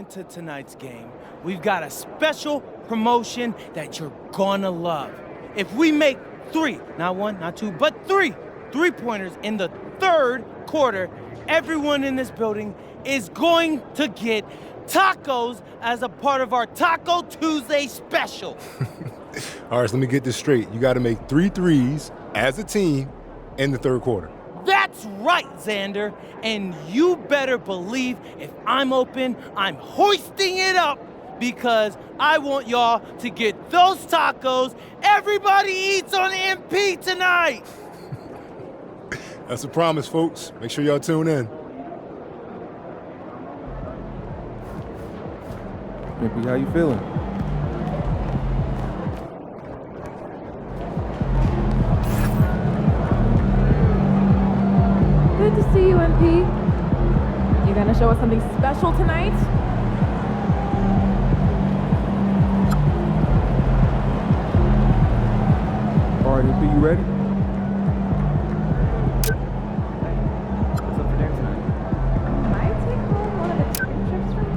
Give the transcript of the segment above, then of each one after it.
into tonight's game, we've got a special promotion that you're gonna love. If we make 3, not 1, not 2, but 3 3-pointers in the third quarter, everyone in this building is going to get tacos as a part of our Taco Tuesday special. All right, so let me get this straight. You got to make 3 threes as a team in the third quarter. That's right, Xander. And you better believe if I'm open, I'm hoisting it up because I want y'all to get those tacos everybody eats on MP tonight. That's a promise, folks. Make sure y'all tune in. MP, how you feeling? Good to see you, MP. You gonna show us something special tonight? All right, MP, you ready? What's up for dinner tonight? Might take home one of the chicken strips from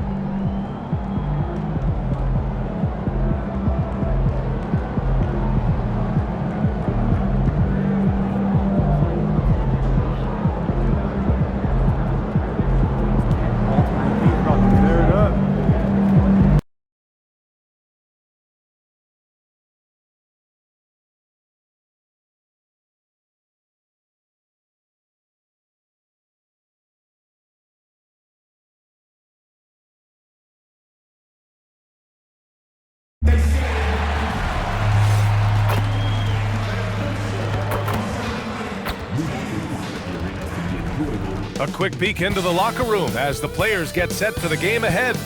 A quick peek into the locker room as the players get set for the game ahead.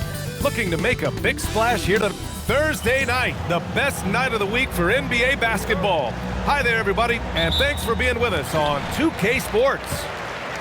Looking to make a big splash here to Thursday night, the best night of the week for NBA basketball. Hi there, everybody, and thanks for being with us on 2K Sports.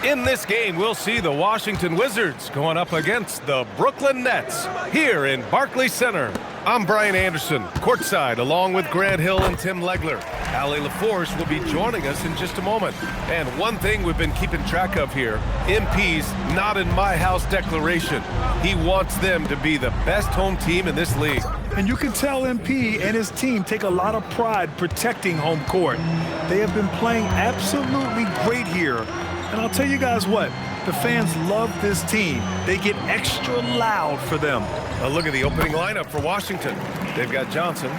In this game, we'll see the Washington Wizards going up against the Brooklyn Nets here in Barclays Center. I'm Brian Anderson, courtside, along with Grant Hill and Tim Legler. Allie LaForce will be joining us in just a moment. And one thing we've been keeping track of here, MP's not in my house declaration. He wants them to be the best home team in this league. And you can tell MP and his team take a lot of pride protecting home court. They have been playing absolutely great here. And I'll tell you guys what, the fans love this team. They get extra loud for them. A look at the opening lineup for Washington. They've got Johnson,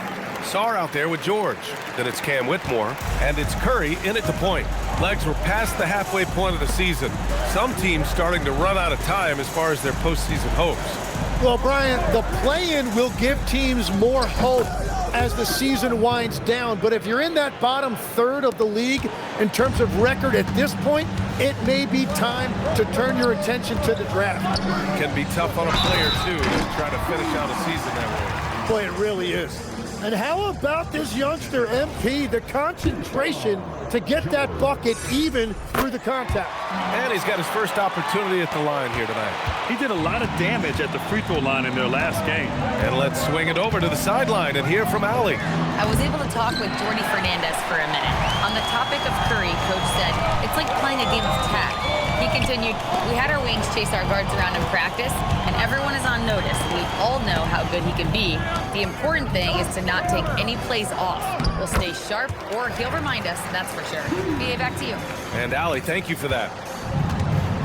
Sarr out there with George. Then it's Cam Whitmore, and it's Curry in at the point. Legs were past the halfway point of the season. Some teams starting to run out of time as far as their postseason hopes. Well, Brian, the play-in will give teams more hope as the season winds down. But if you're in that bottom third of the league in terms of record at this point, it may be time to turn your attention to the draft. Can be tough on a player, too, to try to finish out a season that way. Boy, it really is. And how about this youngster, MP, the concentration to get that bucket even through the contact. And he's got his first opportunity at the line here tonight. He did a lot of damage at the free throw line in their last game. And let's swing it over to the sideline and hear from Allie. I was able to talk with Jordy Fernandez for a minute. On the topic of Curry, Coach said, it's like playing a game of tag. He continued, we had our wings chase our guards around in practice, and everyone is on notice. We all know how good he can be. The important thing is to not take any plays off. We'll stay sharp, or he'll remind us, that's for sure. BA, back to you. And Allie, thank you for that.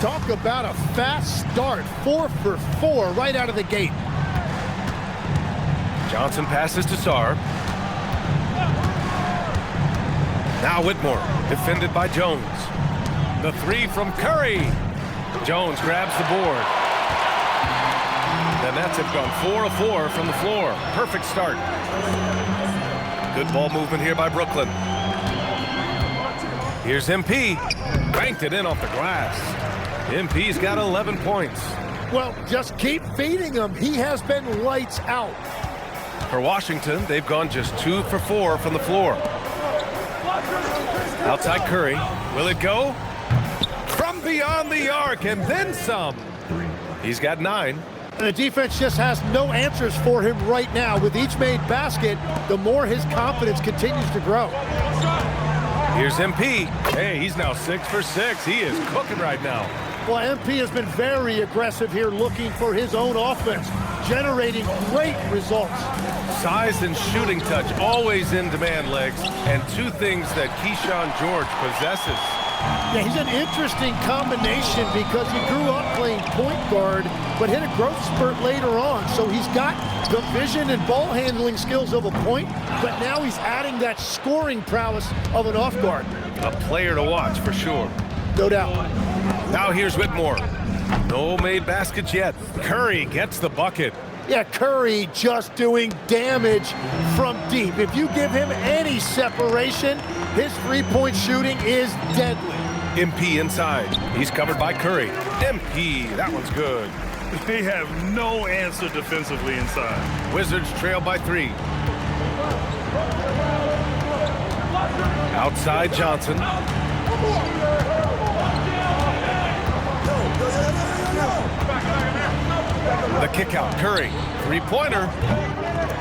Talk about a fast start. 4 for 4 right out of the gate. Johnson passes to Sarr. Now Whitmore, defended by Jones. The three from Curry. Jones grabs the board. The Nets have gone 4 of 4 from the floor. Perfect start. Good ball movement here by Brooklyn. Here's MP. Banked it in off the glass. MP's got 11 points. Well, just keep feeding him. He has been lights out. For Washington, they've gone just 2 for 4 from the floor. Outside Curry. Will it go? From beyond the arc and then some. He's got 9. And the defense just has no answers for him right now. With each made basket, the more his confidence continues to grow. Here's MP. Hey, he's now 6 for 6. He is cooking right now. Well, MP has been very aggressive here, looking for his own offense, generating great results. Size and shooting touch always in demand, Legs, and two things that Keyshawn George possesses. Yeah, he's an interesting combination because he grew up playing point guard, but hit a growth spurt later on. So he's got the vision and ball handling skills of a point, but now he's adding that scoring prowess of an off guard. A player to watch for sure. No doubt. Now here's Whitmore. No made baskets yet. Curry gets the bucket. Yeah, Curry just doing damage from deep. If you give him any separation, his three-point shooting is deadly. MP inside. He's covered by Curry. MP, that one's good. They have no answer defensively inside. Wizards trail by 3. Outside Johnson. The kick out, Curry. Three-pointer.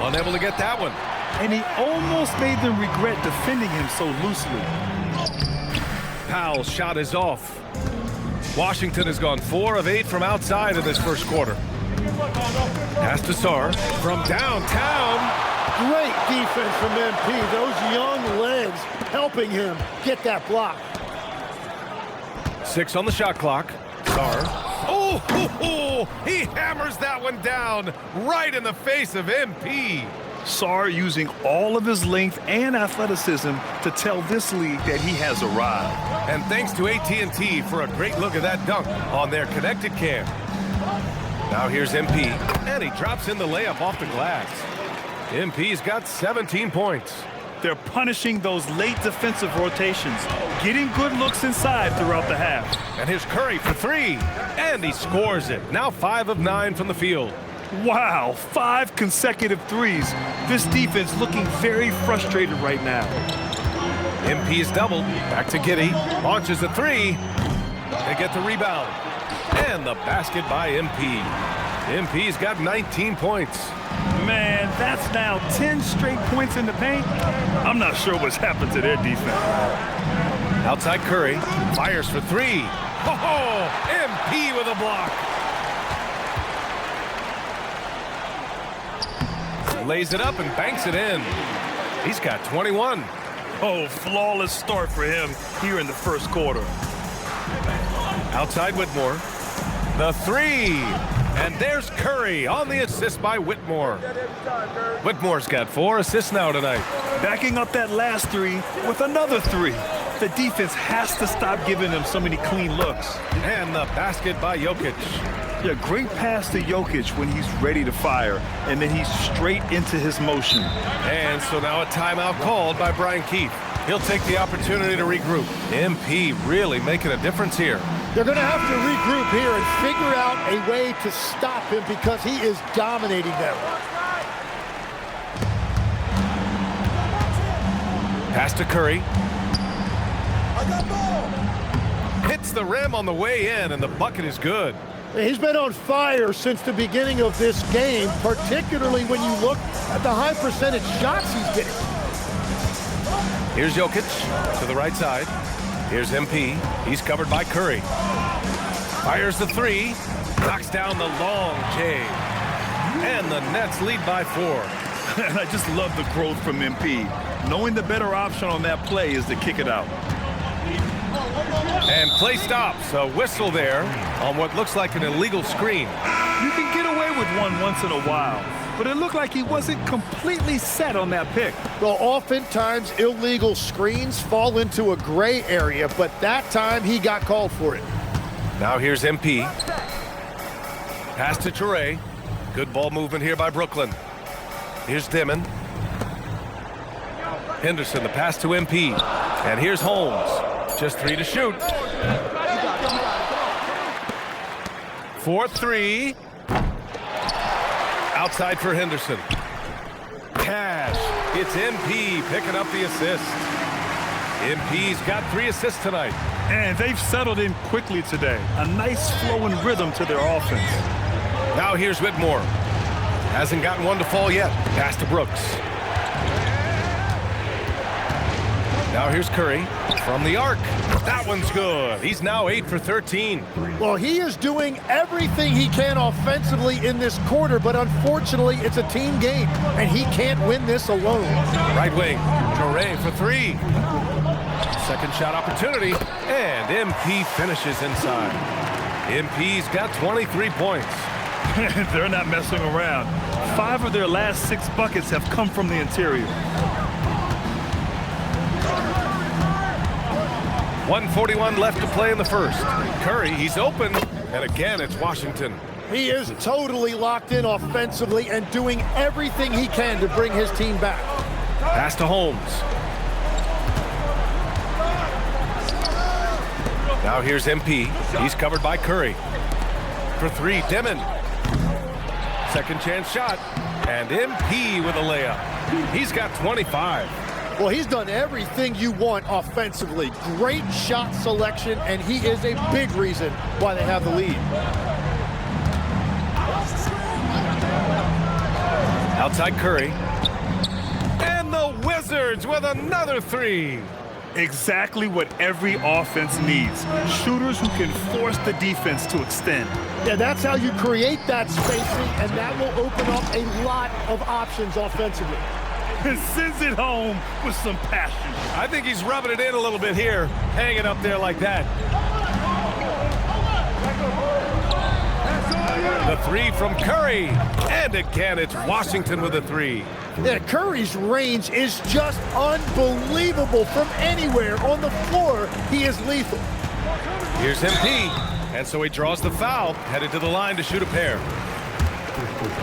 Unable to get that one. And he almost made them regret defending him so loosely. Powell's shot is off. Washington has gone 4 of 8 from outside in this first quarter. Pass to Sarr from downtown. Great defense from MP. Those young legs helping him get that block. 6 on the shot clock. Sarr. Oh, he hammers that one down right in the face of MP. Sarr using all of his length and athleticism to tell this league that he has arrived. And thanks to AT&T for a great look at that dunk on their connected cam. Now here's MP, and he drops in the layup off the glass. MP's got 17 points. They're punishing those late defensive rotations, getting good looks inside throughout the half. And here's Curry for 3, and he scores it. Now 5 of 9 from the field. Wow, 5 consecutive threes. This defense looking very frustrated right now. MP is doubled. Back to Giddey. Launches a 3. They get the rebound. And the basket by MP. MP's got 19 points. Man, that's now 10 straight points in the paint. I'm not sure what's happened to their defense. Outside Curry. Fires for 3. Oh, MP with a block. Lays it up and banks it in. He's got 21. Oh, flawless start for him here in the first quarter. Outside Whitmore. The 3. And there's Curry on the assist by Whitmore. Whitmore's got 4 assists now tonight. Backing up that last 3 with another 3. The defense has to stop giving them so many clean looks. And the basket by Jokic. Yeah, great pass to Jokic when he's ready to fire, and then he's straight into his motion. And so now a timeout called by Brian Keith. He'll take the opportunity to regroup. MP really making a difference here. They're going to have to regroup here and figure out a way to stop him because he is dominating them. Pass to Curry. Hits the rim on the way in, and the bucket is good. He's been on fire since the beginning of this game, particularly when you look at the high percentage shots he's getting. Here's Jokic to the right side. Here's MP. He's covered by Curry. Fires the 3. Knocks down the long J. And the Nets lead by 4. And I just love the growth from MP. Knowing the better option on that play is to kick it out. And play stops. A whistle there on what looks like an illegal screen. You can get away with one once in a while, but it looked like he wasn't completely set on that pick. Well, oftentimes illegal screens fall into a gray area, but that time he got called for it. Now here's MP. Pass to Toure. Good ball movement here by Brooklyn. Here's Dimon. Henderson, the pass to MP. And here's Holmes. Just 3 to shoot. 4-3. Outside for Henderson. Cash. It's MP picking up the assist. MP's got 3 assists tonight. And they've settled in quickly today. A nice flowing rhythm to their offense. Now here's Whitmore. Hasn't gotten one to fall yet. Pass to Brooks. Now here's Curry from the arc. That one's good. He's now 8 for 13. Well, he is doing everything he can offensively in this quarter, but unfortunately, it's a team game, and he can't win this alone. Right wing, Toure for 3. Second shot opportunity, and MP finishes inside. MP's got 23 points. They're not messing around. 5 of their last 6 buckets have come from the interior. 1:41 left to play in the first. Curry, he's open, and again it's Washington. He is totally locked in offensively and doing everything he can to bring his team back. Pass to Holmes. Now here's MP. He's covered by Curry. For 3, Dimon. Second chance shot, and MP with a layup. He's got 25. Well, he's done everything you want offensively. Great shot selection, and he is a big reason why they have the lead. Outside Curry. And the Wizards with another 3. Exactly what every offense needs. Shooters who can force the defense to extend. Yeah, that's how you create that spacing, and that will open up a lot of options offensively. And sends it home with some passion. I think he's rubbing it in a little bit here. Hang it up there like that. The 3 from Curry. And again, it's Washington with a 3. Yeah, Curry's range is just unbelievable from anywhere on the floor. He is lethal. Here's MP. And so he draws the foul, headed to the line to shoot a pair.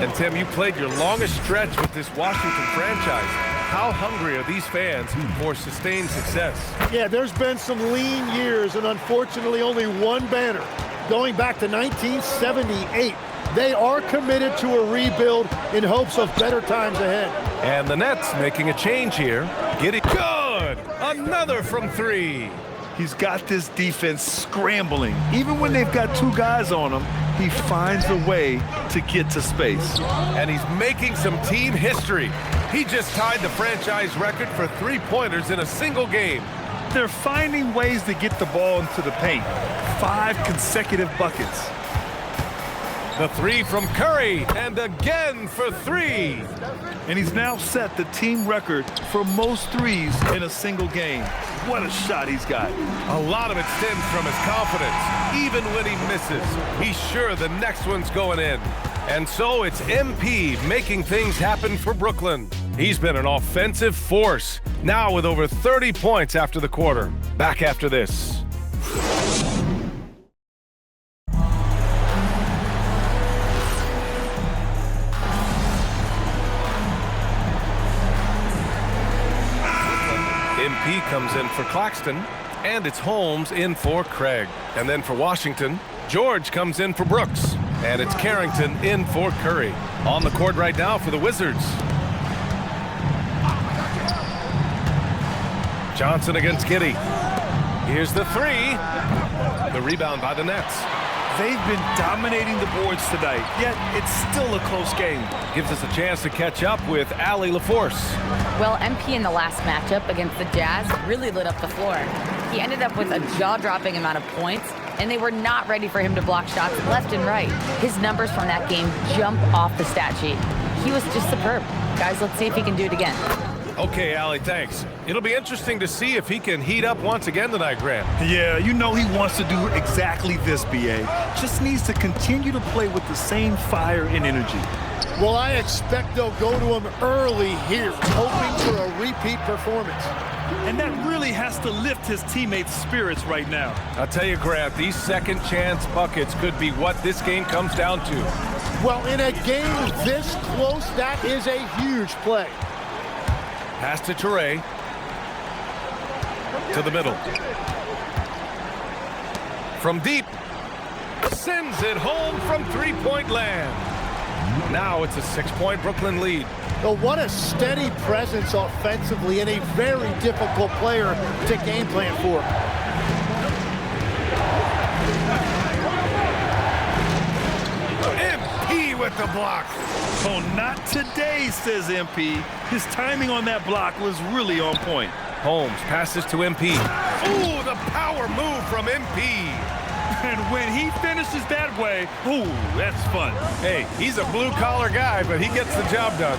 And Tim, you played your longest stretch with this Washington franchise. How hungry are these fans for sustained success? Yeah, there's been some lean years and unfortunately only one banner. Going back to 1978, they are committed to a rebuild in hopes of better times ahead. And the Nets making a change here. Getting good! Another from 3. He's got this defense scrambling. Even when they've got 2 guys on him, he finds a way to get to space. And he's making some team history. He just tied the franchise record for 3-pointers in a single game. They're finding ways to get the ball into the paint. 5 consecutive buckets. The 3 from Curry, and again for 3. And he's now set the team record for most threes in a single game. What a shot he's got. A lot of it stems from his confidence. Even when he misses, he's sure the next one's going in. And so it's MP making things happen for Brooklyn. He's been an offensive force, now with over 30 points after the quarter. Back after this. MP comes in for Claxton, and it's Holmes in for Craig. And then for Washington, George comes in for Brooks, and it's Carrington in for Curry. On the court right now for the Wizards. Johnson against Giddey. Here's the 3. The rebound by the Nets. They've been dominating the boards tonight, yet it's still a close game. Gives us a chance to catch up with Allie LaForce. Well, MP in the last matchup against the Jazz really lit up the floor. He ended up with a jaw-dropping amount of points, and they were not ready for him to block shots left and right. His numbers from that game jump off the stat sheet. He was just superb. Guys, let's see if he can do it again. Okay, Allie, thanks. It'll be interesting to see if he can heat up once again tonight, Grant. Yeah, you know he wants to do exactly this, BA. Just needs to continue to play with the same fire and energy. Well, I expect they'll go to him early here, hoping for a repeat performance. And that really has to lift his teammates' spirits right now. I'll tell you, Grant, these second chance buckets could be what this game comes down to. Well, in a game this close, that is a huge play. Pass to Toure. To the middle. From deep. Sends it home from three-point land. Now it's a 6-point Brooklyn lead. Well, what a steady presence offensively and a very difficult player to game plan for. MP with the block. Oh, not today, says MP. His timing on that block was really on point. Holmes passes to MP. Ooh, the power move from MP. And when he finishes that way, ooh, that's fun. Hey, he's a blue-collar guy, but he gets the job done.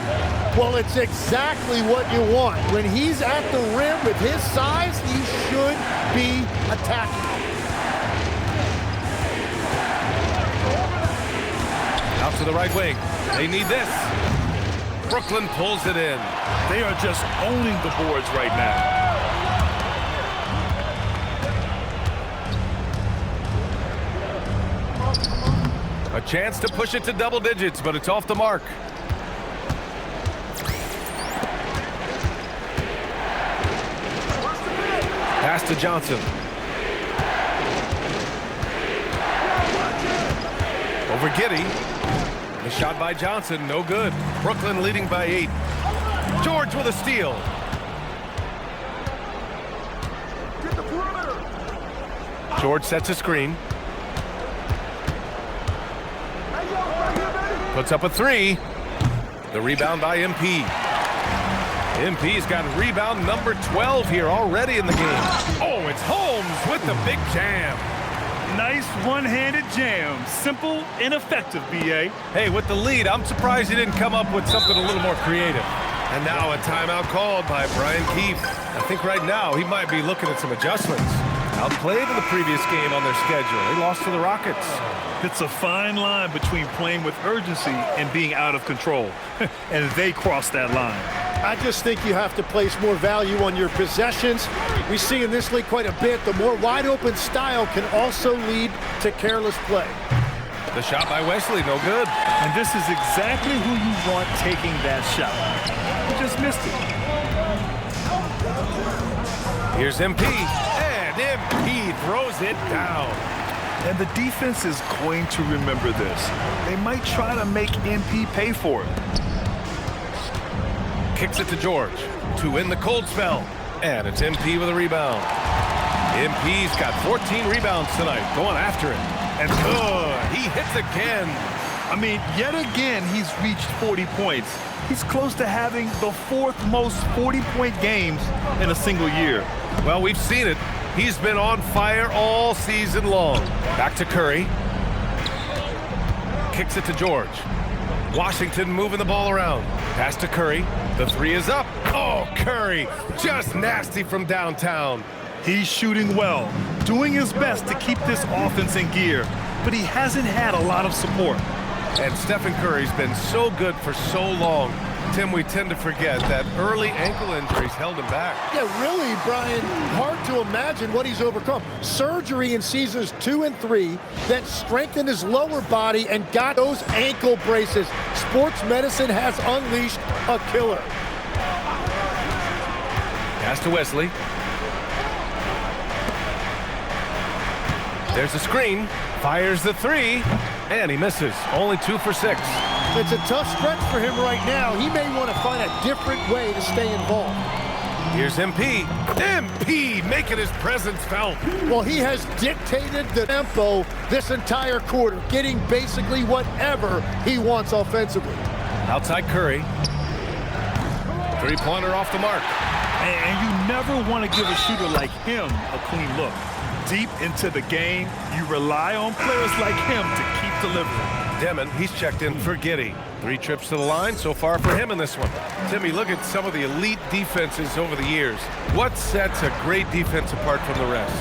Well, it's exactly what you want. When he's at the rim with his size, he should be attacking. Out to the right wing. They need this. Brooklyn pulls it in. They are just owning the boards right now. A chance to push it to double digits, but it's off the mark. Pass to Johnson. Over Giddey. The shot by Johnson, no good. Brooklyn leading by 8. George with a steal. George sets a screen. Puts up a 3. The rebound by MP. MP's got rebound number 12 here already in the game. Oh, it's Holmes with the big jam. Nice one-handed jam. Simple and effective, B.A. Hey, with the lead, I'm surprised he didn't come up with something a little more creative. And now a timeout called by Brian Keefe. I think right now he might be looking at some adjustments. Outplayed in the previous game on their schedule. They lost to the Rockets. It's a fine line between playing with urgency and being out of control. And they crossed that line. I just think you have to place more value on your possessions. We see in this league quite a bit. The more wide-open style can also lead to careless play. The shot by Wesley, no good. And this is exactly who you want taking that shot. He just missed it. Here's MP, and MP throws it down. And the defense is going to remember this. They might try to make MP pay for it. Kicks it to George. 2 in the cold spell. And it's MP with a rebound. MP's got 14 rebounds tonight, going after it. And good, he hits again. I mean, yet again, he's reached 40 points. He's close to having the 4th most 40-point games in a single year. Well, we've seen it. He's been on fire all season long. Back to Curry. Kicks it to George. Washington moving the ball around. Pass to Curry. The 3 is up. Oh, Curry, just nasty from downtown. He's shooting well, doing his best to keep this offense in gear, but he hasn't had a lot of support. And Stephen Curry's been so good for so long. Tim, we tend to forget that early ankle injuries held him back. Yeah, really, Brian, hard to imagine what he's overcome. Surgery in seasons 2 and 3 that strengthened his lower body and got those ankle braces. Sports medicine has unleashed a killer. Pass to Wesley. There's a screen. Fires the 3. And he misses. Only 2 for 6. It's a tough stretch for him right now. He may want to find a different way to stay involved. Here's MP. MP making his presence felt. Well, he has dictated the tempo this entire quarter, getting basically whatever he wants offensively. Outside Curry. 3-pointer off the mark. And you never want to give a shooter like him a clean look. Deep into the game, you rely on players like him to keep delivering. Demon, he's checked in for Giddey. 3 trips to the line so far for him in this one. Timmy, look at some of the elite defenses over the years. What sets a great defense apart from the rest?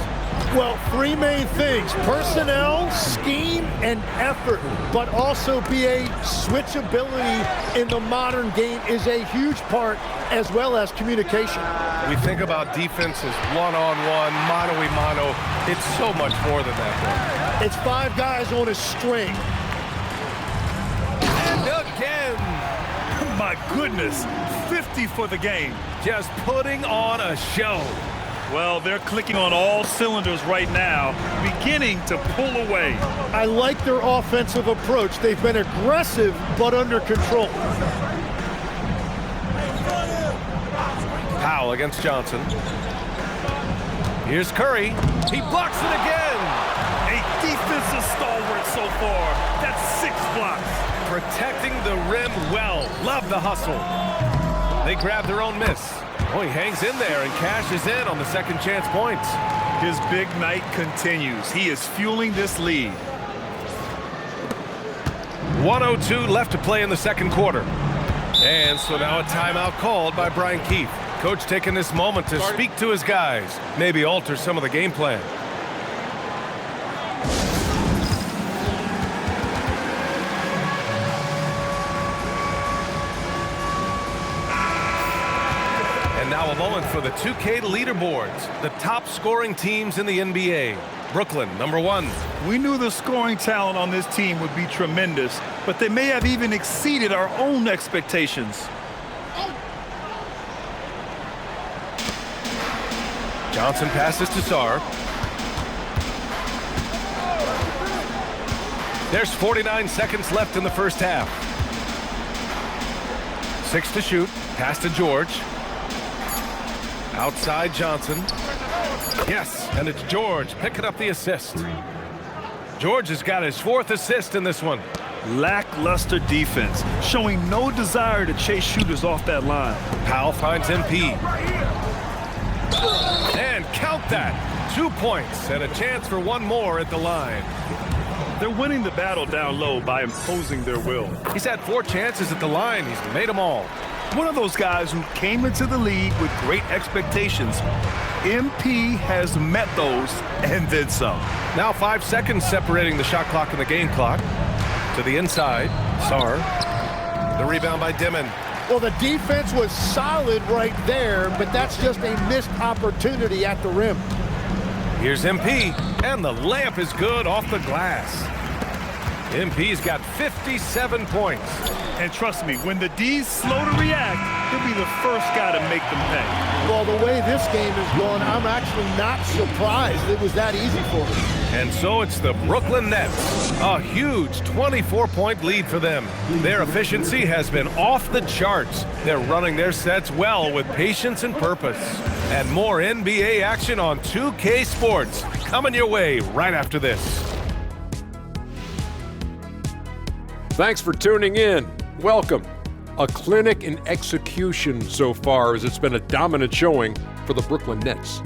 Well, 3 main things: personnel, scheme, and effort. But also BA, switchability in the modern game is a huge part, as well as communication. We think about defenses one-on-one, mano-a-mano. It's so much more than that, though. It's 5 guys on a string. And again. My goodness, 50 for the game. Just putting on a show. Well, they're clicking on all cylinders right now, beginning to pull away. I like their offensive approach. They've been aggressive, but under control. Powell against Johnson. Here's Curry. He blocks it again. A defensive stalwart so far. That's 6 blocks. Protecting the rim well. Love the hustle. They grab their own miss. Oh, he hangs in there and cashes in on the second chance points. His big night continues. He is fueling this lead. 1:02 left to play in the second quarter. And so now a timeout called by Brian Keefe. Coach taking this moment to speak to his guys, maybe alter some of the game plan. And now a moment for the 2K leaderboards, the top scoring teams in the NBA. Brooklyn, number 1. We knew the scoring talent on this team would be tremendous, but they may have even exceeded our own expectations. Johnson passes to Sarr. There's 49 seconds left in the first half. 6 to shoot. Pass to George. Outside Johnson. Yes, and it's George picking up the assist. George has got his 4th assist in this one. Lackluster defense, showing no desire to chase shooters off that line. Powell finds MP. And count that. 2 points and a chance for one more at the line. They're winning the battle down low by imposing their will. He's had 4 chances at the line. He's made them all. One of those guys who came into the league with great expectations. MP has met those and then some. Now 5 seconds separating the shot clock and the game clock. To the inside, Sarr. The rebound by Dimon. Well, the defense was solid right there, but that's just a missed opportunity at the rim. Here's MP, and the layup is good off the glass. MP's got 57 points. And trust me, when the D's slow to react, he'll be the first guy to make them pay. Well, the way this game is going, I'm actually not surprised it was that easy for them. And so it's the Brooklyn Nets. A huge 24-point lead for them. Their efficiency has been off the charts. They're running their sets well with patience and purpose. And more NBA action on 2K Sports coming your way right after this. Thanks for tuning in. Welcome. A clinic in execution so far, as it's been a dominant showing for the Brooklyn Nets.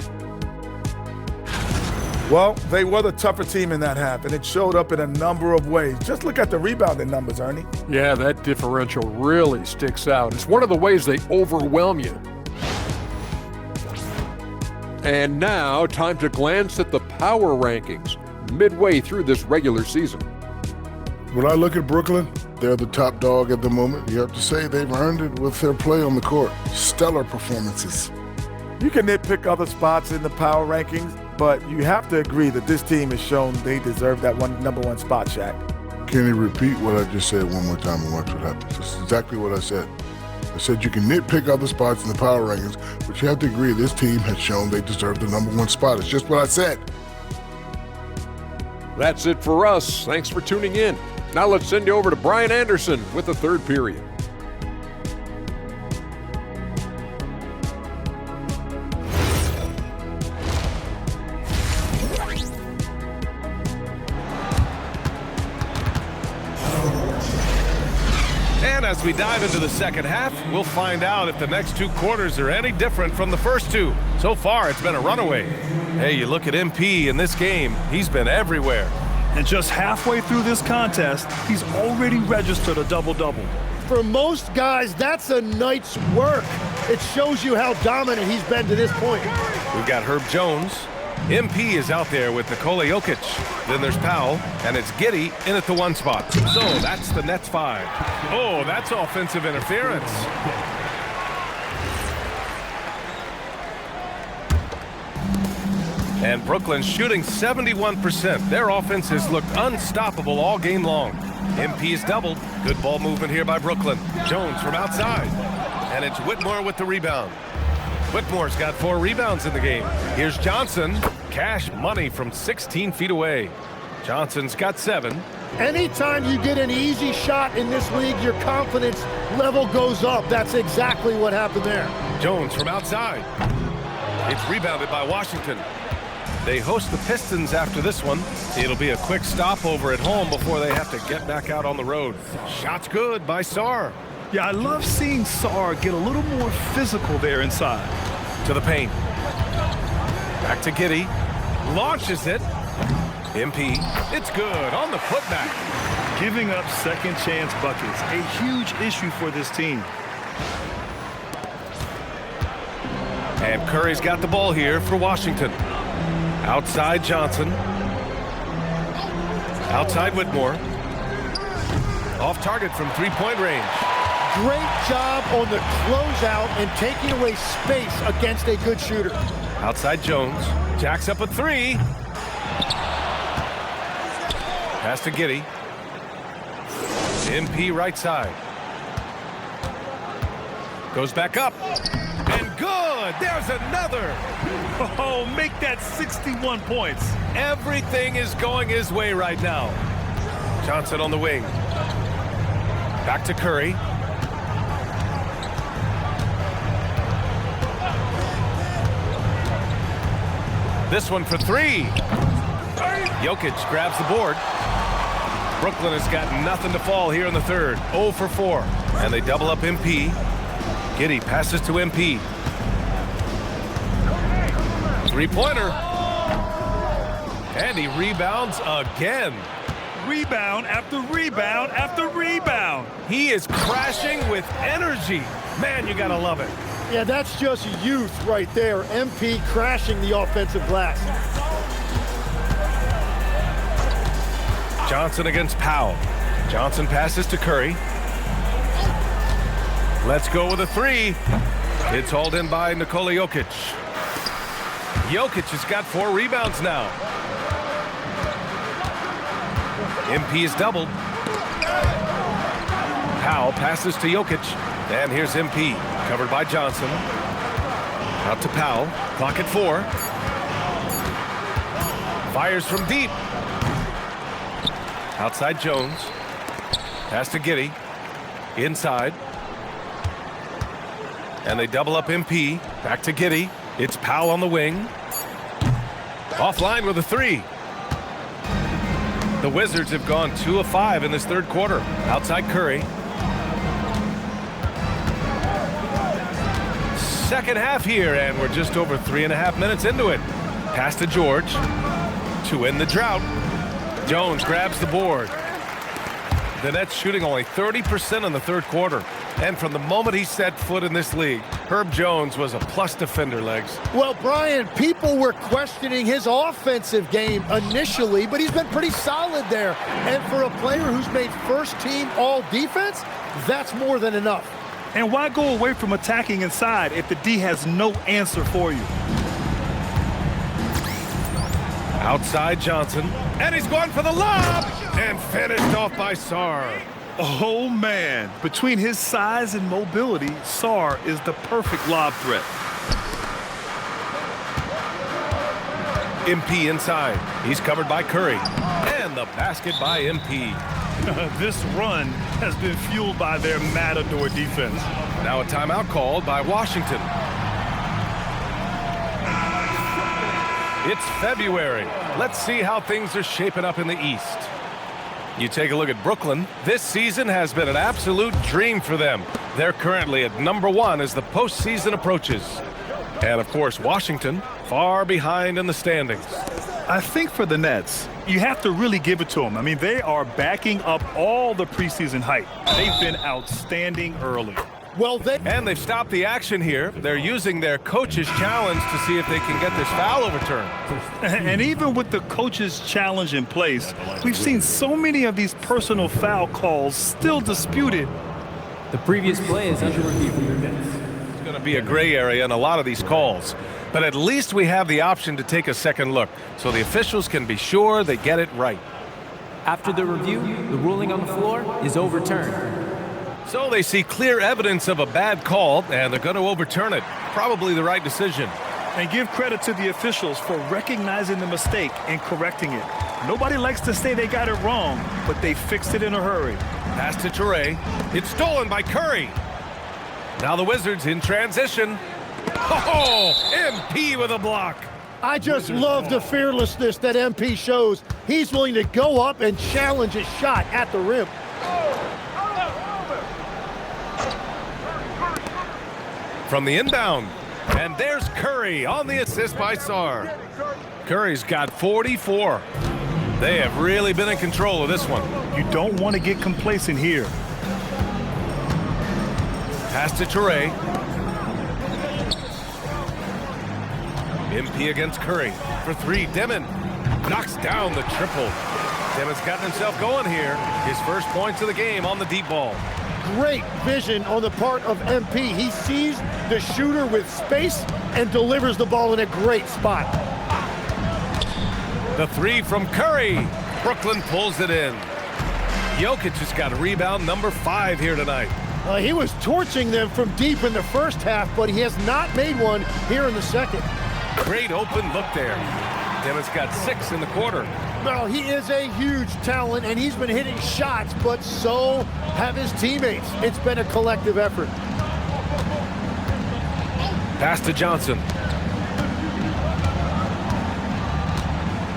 Well, they were the tougher team in that half, and it showed up in a number of ways. Just look at the rebounding numbers, Ernie. Yeah, that differential really sticks out. It's one of the ways they overwhelm you. And now, time to glance at the power rankings midway through this regular season. When I look at Brooklyn, they're the top dog at the moment. You have to say they've earned it with their play on the court. Stellar performances. You can nitpick other spots in the power rankings, but you have to agree that this team has shown they deserve that number one spot, Shaq. Can you repeat what I just said one more time and watch what happens? This is exactly what I said. I said you can nitpick other spots in the power rankings, but you have to agree this team has shown they deserve the number one spot. It's just what I said. That's it for us. Thanks for tuning in. Now let's send you over to Brian Anderson with the third period. And as we dive into the second half, we'll find out if the next 2 quarters are any different from the first 2. So far, it's been a runaway. Hey, you look at MP in this game, he's been everywhere. And just halfway through this contest, he's already registered a double-double. For most guys, that's a night's work. It shows you how dominant he's been to this point. We've got Herb Jones. MP is out there with Nikola Jokic. Then there's Powell, and it's Giddey in at the 1 spot. So that's the Nets 5. Oh, that's offensive interference. And Brooklyn shooting 71%. Their offense has looked unstoppable all game long. MP's doubled. Good ball movement here by Brooklyn. Jones from outside. And it's Whitmore with the rebound. Whitmore's got 4 rebounds in the game. Here's Johnson. Cash money from 16 feet away. Johnson's got 7. Anytime you get an easy shot in this league, your confidence level goes up. That's exactly what happened there. Jones from outside. It's rebounded by Washington. They host the Pistons after this one. It'll be a quick stopover at home before they have to get back out on the road. Shot's good by Sarr. Yeah, I love seeing Sarr get a little more physical there inside. To the paint. Back to Giddey. Launches it. MP. It's good on the putback. Giving up second chance buckets, a huge issue for this team. And Curry's got the ball here for Washington. Outside Johnson. Outside Whitmore. Off target from three-point range. Great job on the closeout and taking away space against a good shooter. Outside Jones. Jacks up a three. Pass to Giddey. MP right side. Goes back up. And good! There's another! Oh, make that 61 points. Everything is going his way right now. Johnson on the wing. Back to Curry. This one for three. Jokic grabs the board. Brooklyn has got nothing to fall here in the third. 0 for 4. And they double up MP. Giddey passes to MP. Three-pointer. And he rebounds again. Rebound after rebound after rebound. He is crashing with energy. Man, you gotta love it. Yeah, that's just youth right there. MP crashing the offensive glass. Johnson against Powell. Johnson passes to Curry. Let's go with a three. It's hauled in by Nikola Jokic. Jokic has got 4 rebounds now. MP is doubled. Powell passes to Jokic. And here's MP, covered by Johnson. Out to Powell. Clock at 4. Fires from deep. Outside Jones. Pass to Giddey. Inside. And they double up MP. Back to Giddey. It's Powell on the wing. Offline with a three. The Wizards have gone 2 of 5 in this third quarter. Outside Curry. Second half here, and we're just over 3.5 minutes into it. Pass to George to end the drought. Jones grabs the board. The Nets shooting only 30% in the third quarter. And from the moment he set foot in this league, Herb Jones was a plus defender, Legs. Well, Brian, people were questioning his offensive game initially, but he's been pretty solid there. And for a player who's made first team all defense, that's more than enough. And why go away from attacking inside if the D has no answer for you? Outside Johnson, and he's going for the lob, and finished off by Sarr. Oh, man. Between his size and mobility, Sarr is the perfect lob threat. MP inside. He's covered by Curry. And the basket by MP. This run has been fueled by their matador defense. Now a timeout called by Washington. It's February. Let's see how things are shaping up in the East. You take a look at Brooklyn. This season has been an absolute dream for them. They're currently at #1 as the postseason approaches. And of course, Washington, far behind in the standings. I think for the Nets, you have to really give it to them. I mean, they are backing up all the preseason hype. They've been outstanding early. Well, and they've stopped the action here. They're using their coach's challenge to see if they can get this foul overturned. And even with the coach's challenge in place, we've seen so many of these personal foul calls still disputed. The previous play is under review for your Nets. It's going to be a gray area in a lot of these calls. But at least we have the option to take a second look, so the officials can be sure they get it right. After the review, the ruling on the floor is overturned. So they see clear evidence of a bad call, and they're going to overturn it. Probably the right decision. And give credit to the officials for recognizing the mistake and correcting it. Nobody likes to say they got it wrong, but they fixed it in a hurry. Pass to Toure. It's stolen by Curry. Now the Wizards in transition. Oh, MP with a block. I just love the fearlessness that MP shows. He's willing to go up and challenge a shot at the rim. from the inbound. And there's Curry on the assist by Sarr. Curry's got 44. They have really been in control of this one. You don't want to get complacent here. Pass to Toure. MP against Curry for three. Demon knocks down the triple. Demon's gotten himself going here. His first points of the game on the deep ball. Great vision on the part of MP. He sees the shooter with space and delivers the ball in a great spot. The three from Curry. Brooklyn pulls it in. Jokic has got rebound number 5 here tonight. He was torching them from deep in the first half, but he has not made one here in the second. Great open look there. Demon's got 6 in the quarter. Well, he is a huge talent, and he's been hitting shots, but so have his teammates. It's been a collective effort. Pass to Johnson.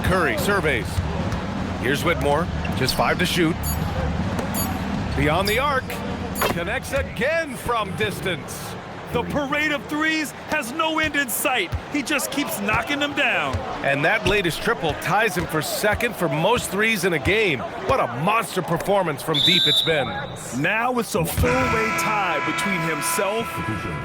Curry surveys. Here's Whitmore, just 5 to shoot. Beyond the arc, connects again from distance. The parade of threes has no end in sight. He just keeps knocking them down. And that latest triple ties him for second for most threes in a game. What a monster performance from deep it's been. Now it's a four-way tie between himself,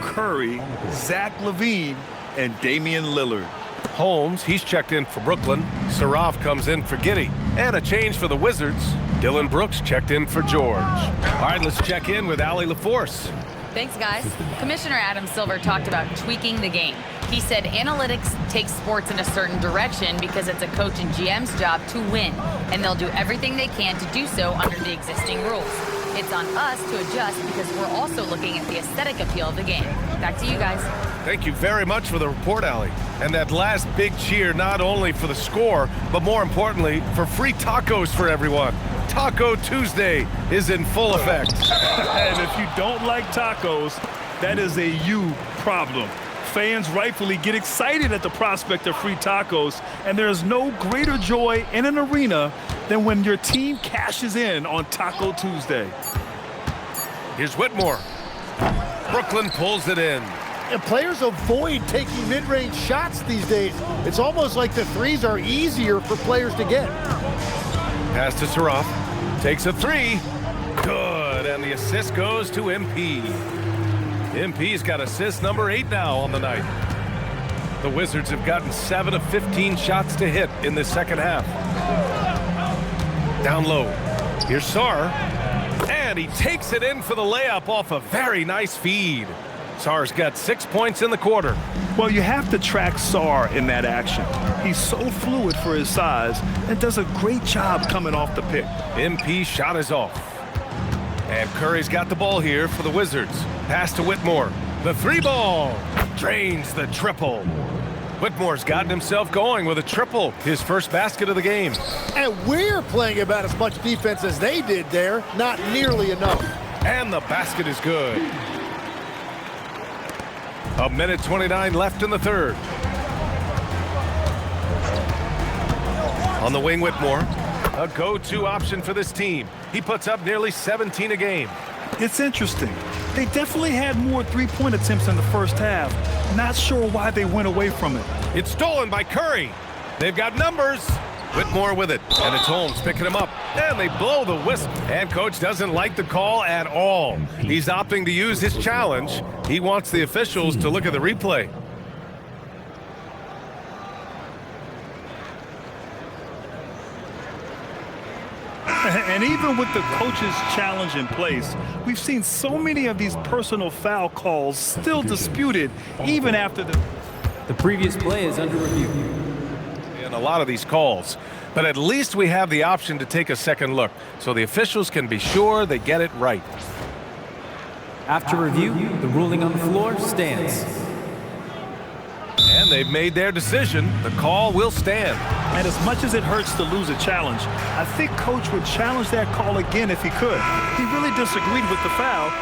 Curry, Zach LaVine, and Damian Lillard. Holmes, he's checked in for Brooklyn. Saraf comes in for Giddey. And a change for the Wizards. Dylan Brooks checked in for George. All right, let's check in with Allie LaForce. Thanks, guys. Commissioner Adam Silver talked about tweaking the game. He said analytics takes sports in a certain direction because it's a coach and GM's job to win, and they'll do everything they can to do so under the existing rules. It's on us to adjust because we're also looking at the aesthetic appeal of the game. Back to you guys. Thank you very much for the report, Allie. And that last big cheer, not only for the score, but more importantly, for free tacos for everyone. Taco Tuesday is in full effect. And if you don't like tacos, that is a you problem. Fans rightfully get excited at the prospect of free tacos, and there's no greater joy in an arena than when your team cashes in on Taco Tuesday. Here's Whitmore. Brooklyn pulls it in. And players avoid taking mid-range shots these days. It's almost like the threes are easier for players to get. Pass to Saraf. Takes a 3. Good. And the assist goes to MP. MP's got assist number 8 now on the night. The Wizards have gotten 7 of 15 shots to hit in the second half. Down low. Here's Sarr. And he takes it in for the layup off a very nice feed. Sarr's got 6 points in the quarter. Well, you have to track Sarr in that action. He's so fluid for his size and does a great job coming off the pick. MP shot is off. And Curry's got the ball here for the Wizards. Pass to Whitmore. The 3 ball drains the triple. Whitmore's gotten himself going with a triple, his first basket of the game. And we're playing about as much defense as they did there. Not nearly enough. And the basket is good. 1:29 left in the third. On the wing, Whitmore. A go-to option for this team. He puts up nearly 17 a game. It's interesting. They definitely had more three-point attempts in the first half. Not sure why they went away from it. It's stolen by Curry. They've got numbers. Whitmore with it, and it's Holmes picking him up. And they blow the whistle. And coach doesn't like the call at all. He's opting to use his challenge. He wants the officials to look at the replay. And even with the coach's challenge in place, we've seen so many of these personal foul calls still disputed even after the previous play is under review. In a lot of these calls, but at least we have the option to take a second look so the officials can be sure they get it right. After review, the ruling on the floor stands. And they've made their decision. The call will stand. And as much as it hurts to lose a challenge, I think coach would challenge that call again if he could. He really disagreed with the foul.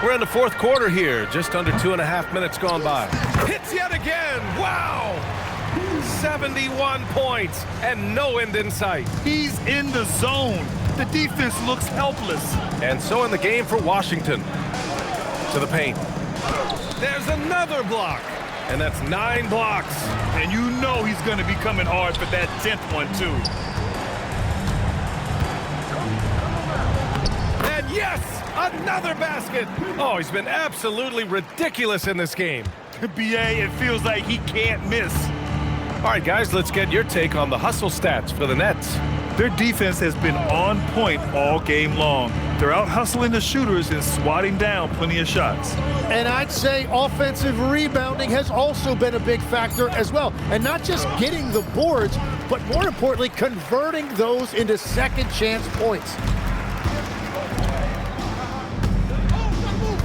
We're in the fourth quarter here. Just under 2.5 minutes gone by. Hits yet again. Wow! 71 points and no end in sight. He's in the zone. The defense looks helpless. And so in the game for Washington. To the paint. There's another block. And that's 9 blocks. And you know he's going to be coming hard for that 10th one, too. And yes, another basket. Oh, he's been absolutely ridiculous in this game. BA, it feels like he can't miss. All right, guys, let's get your take on the hustle stats for the Nets. Their defense has been on point all game long. They're out hustling the shooters and swatting down plenty of shots. And I'd say offensive rebounding has also been a big factor as well. And not just getting the boards, but more importantly, converting those into second chance points.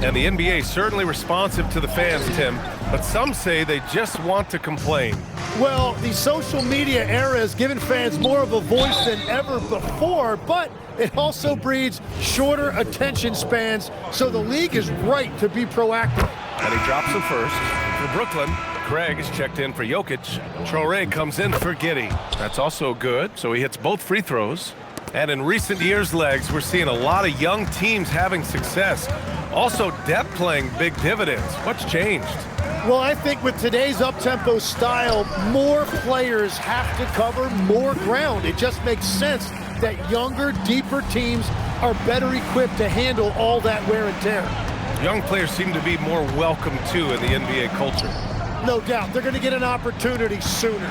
And the NBA certainly responsive to the fans, Tim, but some say they just want to complain. Well, the social media era has given fans more of a voice than ever before, but it also breeds shorter attention spans, so the league is right to be proactive. And he drops the first. For Brooklyn, Craig is checked in for Jokic. Traoré comes in for Giddey. That's also good, so he hits both free throws. And in recent years, Legs, we're seeing a lot of young teams having success. Also, depth playing big dividends. What's changed? Well, I think with today's up-tempo style, more players have to cover more ground. It just makes sense that younger, deeper teams are better equipped to handle all that wear and tear. Young players seem to be more welcome, too, in the NBA culture. No doubt. They're going to get an opportunity sooner.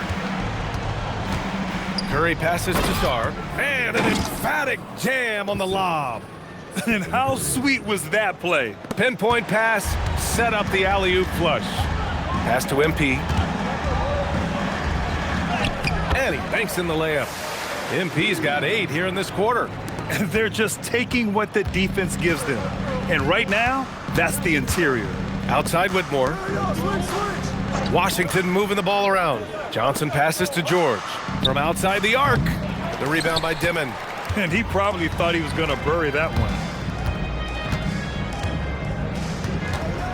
Curry passes to Sarr. And an emphatic jam on the lob. And how sweet was that play? Pinpoint pass, set up the alley-oop flush. Pass to MP. And he banks in the layup. MP's got 8 here in this quarter. And they're just taking what the defense gives them. And right now, that's the interior. Outside Whitmore. Washington moving the ball around. Johnson passes to George. From outside the arc. The rebound by Dimon. And he probably thought he was going to bury that one.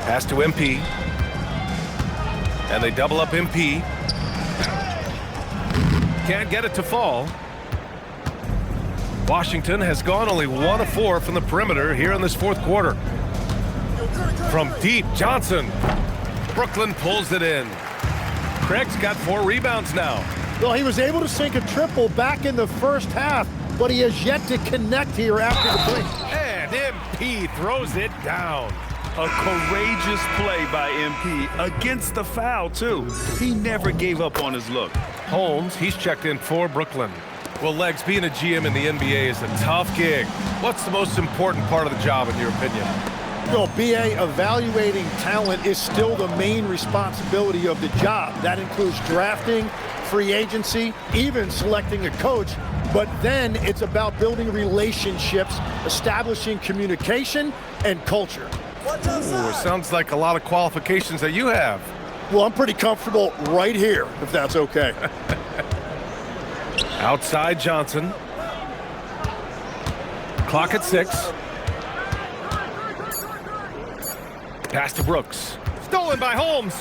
Pass to MP. And they double up MP. Can't get it to fall. Washington has gone only 1 of 4 from the perimeter here in this fourth quarter. From deep, Johnson. Brooklyn pulls it in. Craig's got 4 rebounds now. Well, he was able to sink a triple back in the first half, but he has yet to connect here after the break. And MP throws it down. A courageous play by MP against the foul, too. He never gave up on his look. Holmes, he's checked in for Brooklyn. Well, Legs, being a GM in the NBA is a tough gig. What's the most important part of the job, in your opinion? Well, BA, evaluating talent is still the main responsibility of the job. That includes drafting, free agency, even selecting a coach. But then it's about building relationships, establishing communication, and culture. Ooh, sounds like a lot of qualifications that you have. Well, I'm pretty comfortable right here, if that's okay. Outside Johnson. Clock at 6. Pass to Brooks. Stolen by Holmes.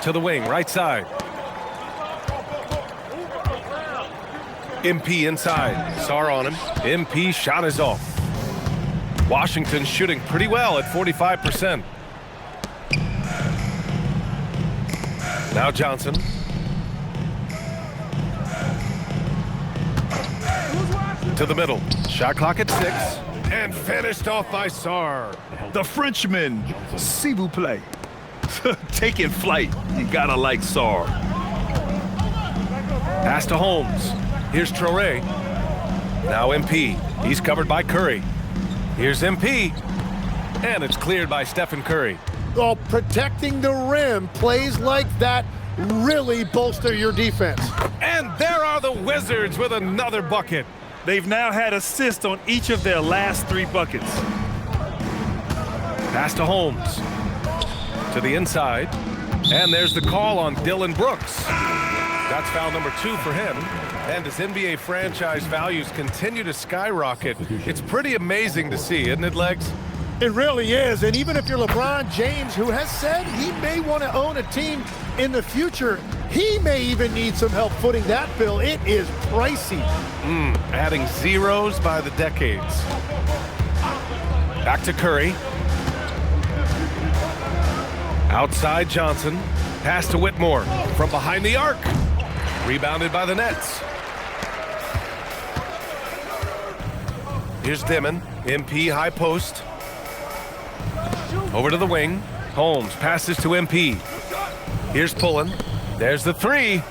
To the wing, right side. MP inside. Sarr on him. MP shot is off. Washington shooting pretty well at 45%. Now Johnson. To the middle. Shot clock at 6. And finished off by Sarr. The Frenchman, s'il vous plaît. Taking flight. You gotta like Sarr. Pass to Holmes. Here's Traoré. Now MP. He's covered by Curry. Here's MP. And it's cleared by Stephen Curry. Well, protecting the rim, plays like that really bolster your defense. And there are the Wizards with another bucket. They've now had assists on each of their last 3 buckets. Pass to Holmes. To the inside. And there's the call on Dylan Brooks. That's foul number 2 for him. And as NBA franchise values continue to skyrocket, it's pretty amazing to see, isn't it, Legs? It really is, and even if you're LeBron James, who has said he may want to own a team in the future, he may even need some help footing that bill. It is pricey. Adding zeros by the decades. Back to Curry. Outside Johnson. Pass to Whitmore from behind the arc. Rebounded by the Nets. Here's Dimon. MP high post. Over to the wing. Holmes passes to MP. Here's Pullen. There's the three.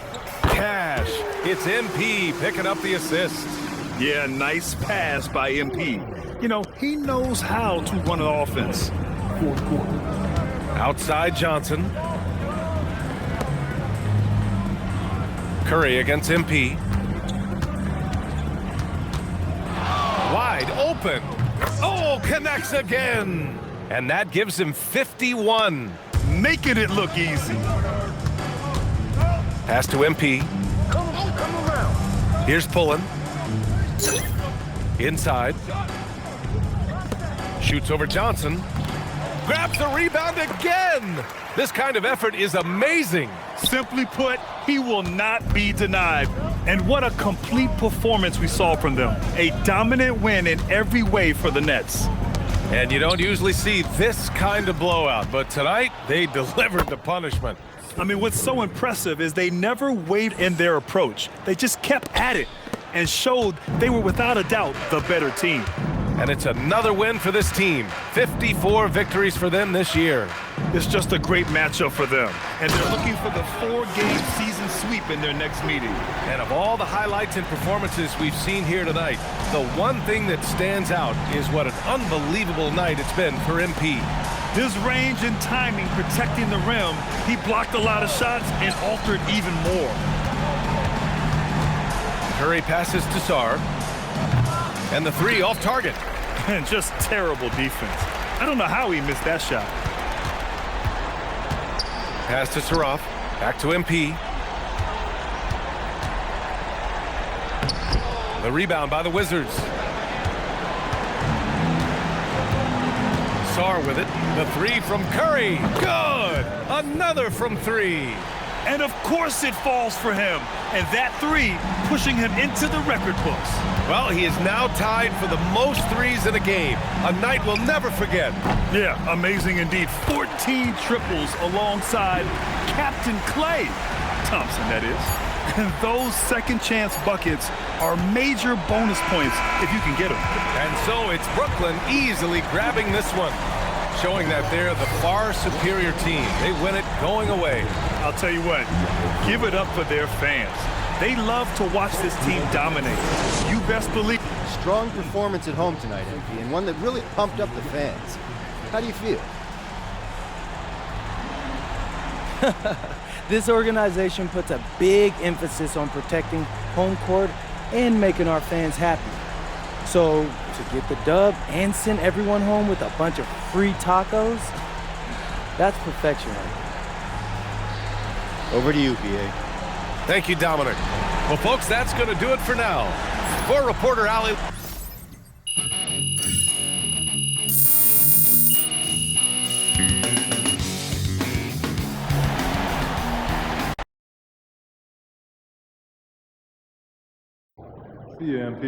Cash. It's MP picking up the assist. Yeah, nice pass by MP. You know, he knows how to run an offense. Outside Johnson. Curry against MP. Wide open. Oh, connects again. And that gives him 51. Making it look easy. Pass to MP. Here's Pullen. Inside. Shoots over Johnson. Grabs the rebound again. This kind of effort is amazing. Simply put, he will not be denied. And what a complete performance we saw from them. A dominant win in every way for the Nets. And you don't usually see this kind of blowout, but tonight they delivered the punishment. I mean, what's so impressive is they never wavered in their approach. They just kept at it and showed they were without a doubt the better team. And it's another win for this team. 54 victories for them this year. It's just a great matchup for them. And they're looking for the 4-game season sweep in their next meeting. And of all the highlights and performances we've seen here tonight, the one thing that stands out is what an unbelievable night it's been for MP. His range and timing protecting the rim, he blocked a lot of shots and altered even more. Curry passes to Sarr. And the three off target. And just terrible defense. I don't know how he missed that shot. Pass to Saroff. Back to MP. The rebound by the Wizards. Sarr with it. The three from Curry. Good! Another from three. And of course it falls for him. And that three pushing him into the record books. Well, he is now tied for the most threes in a game. A night we'll never forget. Yeah, amazing indeed. 14 triples alongside Captain Klay Thompson, that is. And those second chance buckets are major bonus points if you can get them. And so it's Brooklyn easily grabbing this one, showing that they're the far superior team. They win it going away. I'll tell you what, give it up for their fans. They love to watch this team dominate. You best believe. Strong performance at home tonight, MP, and one that really pumped up the fans. How do you feel? This organization puts a big emphasis on protecting home court and making our fans happy. So to get the dub and send everyone home with a bunch of free tacos, that's perfection right there. Over to you, PA. Thank you, Dominic. Well, folks, that's going to do it for now. For reporter Ali. See ya, MP.